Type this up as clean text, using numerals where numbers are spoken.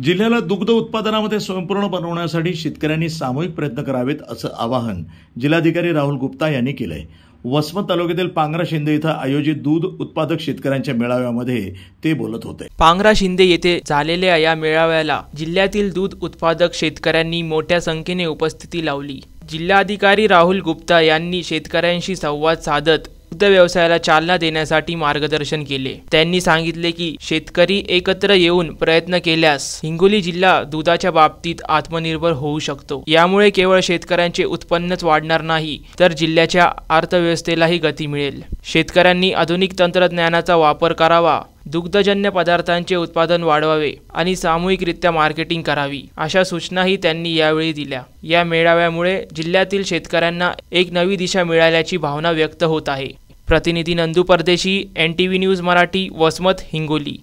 जिल्ह्याला दुग्ध उत्पादनामध्ये स्वयंपूर्ण बनवण्यासाठी शेतकऱ्यांनी सामूहिक प्रयत्न करावेत असं आवाहन जिल्हाधिकारी राहुल गुप्ता यांनी केलंय। वसमत तालुक्यातील पांगरा शिंदे इथं आयोजित दूध उत्पादक शेतकऱ्यांच्या मेळाव्यामध्ये ते बोलत होते। पांगरा शिंदे येथे झालेल्या या मेळाव्याला जिल्ह्यातील दूध उत्पादक शेतकऱ्यांनी मोठ्या संख्येने उपस्थिती लावली। जिल्हाधिकारी राहुल गुप्ता यांनी शेतकऱ्यांशी संवाद साधत दुग्ध व्यवसायाला चालना देण्यासाठी मार्गदर्शन केले। त्यांनी सांगितले की शेतकरी एकत्र येऊन प्रयत्न केल्यास हिंगोली जिल्हा दुधाच्या बाबतीत आत्मनिर्भर होऊ शकतो। यामुळे केवळ शेतकऱ्यांचे उत्पन्नच वाढणार नाही तर जिल्ह्याच्या अर्थव्यवस्थेलाही गती मिळेल। शेतकऱ्यांनी आधुनिक तंत्रज्ञानाचा वापर करावा, दुग्धजन्य पदार्थांचे उत्पादन वाढवावे आणि सामूहिकरित्या मार्केटिंग करावी अशा सूचनाही त्यांनी यावेळी दिल्या। या मेळाव्यामुळे जिल्ह्यातील शेतकऱ्यांना एक नवी दिशा मिळाल्याची भावना व्यक्त होत आहे। प्रतिनिधी नंदू परदेशी, NTV न्यूज मराठी, वसमत, हिंगोली।